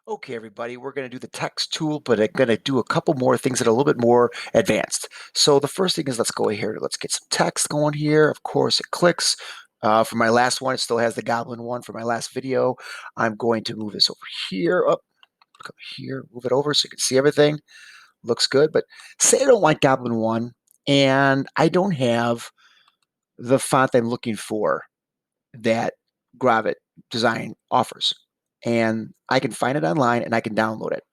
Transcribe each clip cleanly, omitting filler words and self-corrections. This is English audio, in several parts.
Okay, everybody, we're going to do the text tool, but I'm going to do a couple more things that are a little bit more advanced. So the first thing is let's go here. Let's get some text going here. Of course, it clicks. For my last one, it still has the goblin one for my last video. I'm going to move this over here, up, come here, move it over so you can see everything. Looks good, but say I don't want goblin one and I don't have the font I'm looking for that Gravit design offers. And I can find it online and I can download it.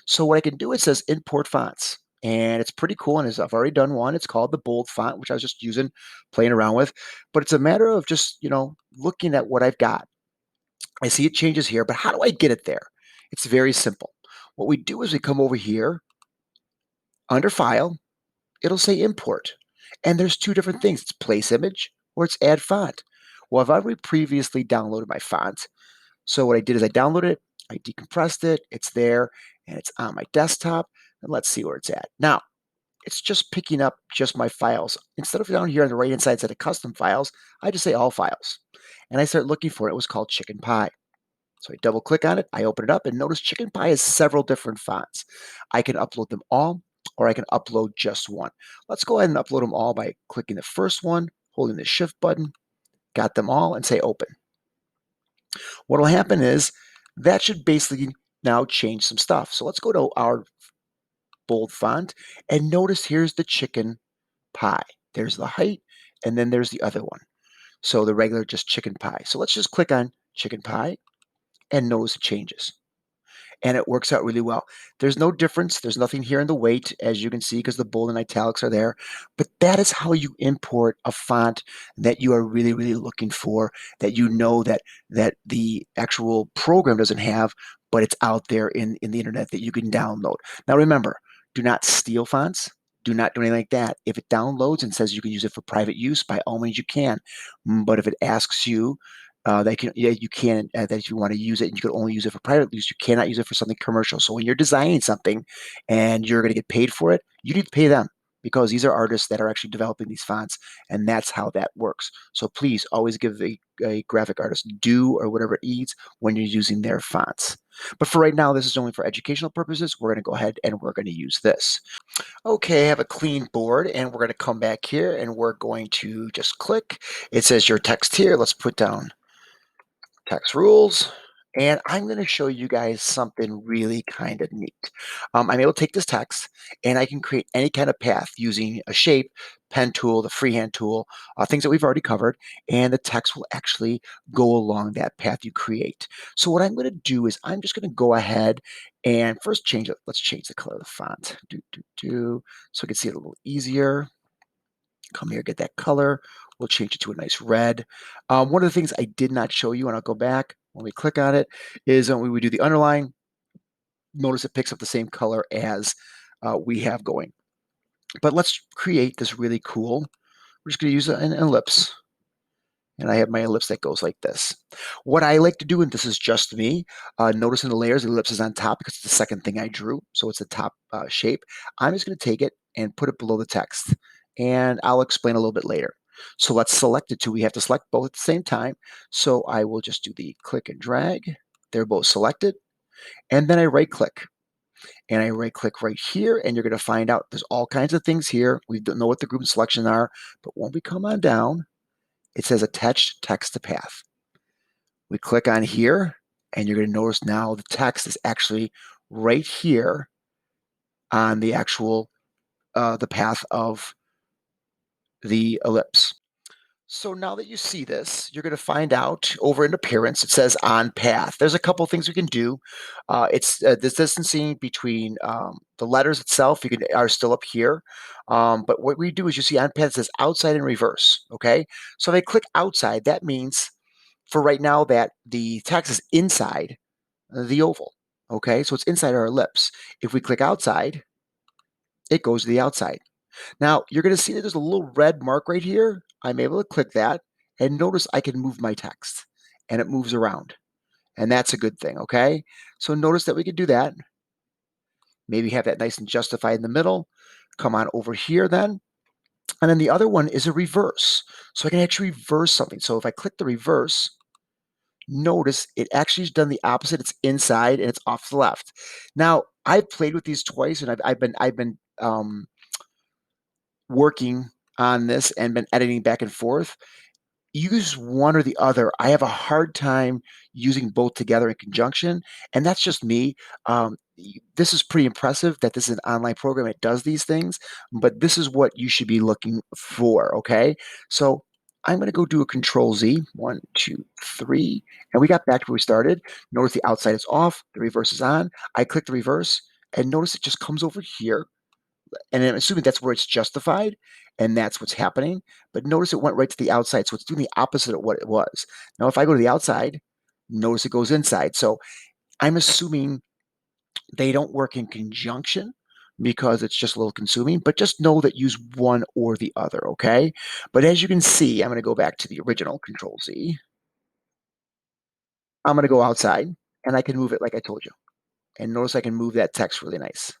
So what I can do, it says import fonts. And it's pretty cool. And I've already done one. It's called the bold font, which I was just using, playing around with. But it's a matter of just, looking at what I've got. I see it changes here, but how do I get it there? It's very simple. What we do is we come over here under File, it'll say import. And there's two different things. It's place image or it's add font. Well, I've already previously downloaded my font. So what I did is I downloaded it, I decompressed it, it's there, and it's on my desktop. And let's see where it's at. Now, it's just picking up just my files. Instead of down here on the right-hand side, instead of custom files, I just say all files. And I start looking for it. It was called Chicken Pie. So I double click on it, I open it up, and notice Chicken Pie has several different fonts. I can upload them all, or I can upload just one. Let's go ahead and upload them all by clicking the first one, holding the shift button, got them all, and say open. What will happen is that should basically now change some stuff. So let's go to our bold font and notice here's the chicken pie. There's the height and then there's the other one. So the regular just chicken pie. So let's just click on chicken pie and notice it changes. And it works out really well. There's no difference. There's nothing here in the weight, as you can see, because the bold and italics are there. But that is how you import a font that you are really, really looking for, that you know that the actual program doesn't have, but it's out there in the internet that you can download. Now remember, do not steal fonts. Do not do anything like that. If it downloads and says you can use it for private use, by all means you can. But if it asks you you can that if you want to use it and you can only use it for private use, you cannot use it for something commercial. So when you're designing something and you're going to get paid for it, you need to pay them because these are artists that are actually developing these fonts, and that's how that works. So please always give a graphic artist due or whatever it needs when you're using their fonts. But for right now, this is only for educational purposes. We're going to go ahead and we're going to use this. Okay, I have a clean board and we're going to come back here and we're going to just click. It says your text here. Let's put down text rules. And I'm going to show you guys something really kind of neat. I'm able to take this text and I can create any kind of path using a shape, pen tool, the freehand tool, things that we've already covered, and the text will actually go along that path you create. So what I'm going to do is I'm just going to go ahead and first change it. Let's change the color of the font. So we can see it a little easier. Come here, get that color. We'll change it to a nice red. One of the things I did not show you, and I'll go back when we click on it, is when we do the underline, notice it picks up the same color as we have going. But let's create this really cool. We're just going to use an ellipse. And I have my ellipse that goes like this. What I like to do, and this is just me, notice in the layers, the ellipse is on top because it's the second thing I drew. So it's the top shape. I'm just going to take it and put it below the text. And I'll explain a little bit later. So let's select the two. We have to select both at the same time. So I will just do the click and drag. They're both selected. And then I right click. And I right click right here. And you're going to find out there's all kinds of things here. We don't know what the group and selection are. But when we come on down, it says attached text to path. We click on here, and you're going to notice now the text is actually right here on the actual the path of the ellipse. So now that you see this, you're going to find out over in appearance, it says on path. There's a couple things we can do. It's the distancing between the letters itself are still up here. But what we do is you see on path, it says outside and reverse. Okay. So if I click outside, that means for right now that the text is inside the oval. Okay. So it's inside our ellipse. If we click outside, it goes to the outside. Now, you're going to see that there's a little red mark right here. I'm able to click that and notice I can move my text and it moves around. And that's a good thing, okay? So notice that we can do that. Maybe have that nice and justified in the middle. Come on over here then. And then the other one is a reverse. So I can actually reverse something. So if I click the reverse, notice it actually has done the opposite. It's inside and it's off to the left. Now, I've played with these twice, and I've been working on this and been editing back and forth. Use one or the other. I have a hard time using both together in conjunction, and that's just me. This is pretty impressive that this is an online program. It does these things, but this is what you should be looking for. Okay, so I'm going to go do a Control Z. 1, 2, 3, and we got back to where we started. Notice the outside is off, the reverse is on. I click the reverse, and notice it just comes over here, and I'm assuming that's where it's justified, and that's what's happening. But notice it went right to the outside, so it's doing the opposite of what it was. Now, if I go to the outside, notice it goes inside. So I'm assuming they don't work in conjunction because it's just a little consuming, but just know that use one or the other, okay? But as you can see, I'm going to go back to the original Control Z. I'm going to go outside, and I can move it like I told you. And notice I can move that text really nice.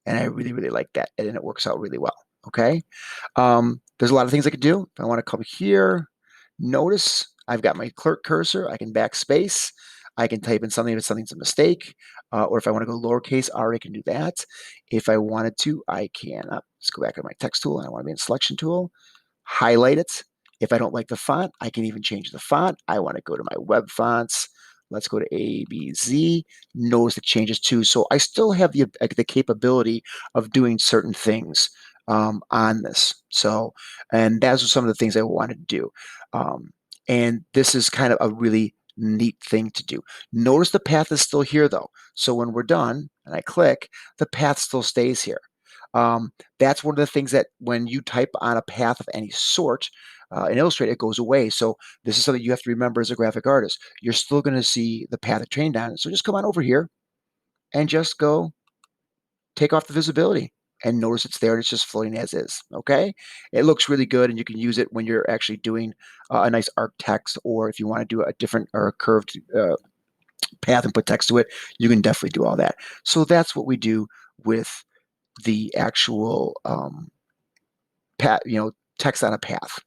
And I really, really like that, and it works out really well, okay? There's a lot of things I could do. If I want to come here, notice I've got my clerk cursor. I can backspace. I can type in something if something's a mistake, or if I want to go lowercase r, I can do that. If I wanted to, I can. Let's go back to my text tool, and I want to be in selection tool. Highlight it. If I don't like the font, I can even change the font. I want to go to my web fonts. Let's go to ABZ. Notice it changes too. So I still have the capability of doing certain things on this. So, and those are some of the things I wanted to do. And this is kind of a really neat thing to do. Notice the path is still here though. So when we're done and I click, the path still stays here. That's one of the things that when you type on a path of any sort in Illustrator, it goes away. So this is something you have to remember as a graphic artist. You're still going to see the path it trained on. So just come on over here and just go take off the visibility and notice it's there and it's just floating as is. Okay, it looks really good, and you can use it when you're actually doing a nice arc text, or if you want to do a different or a curved path and put text to it, you can definitely do all that. So that's what we do with the actual path, text on a path.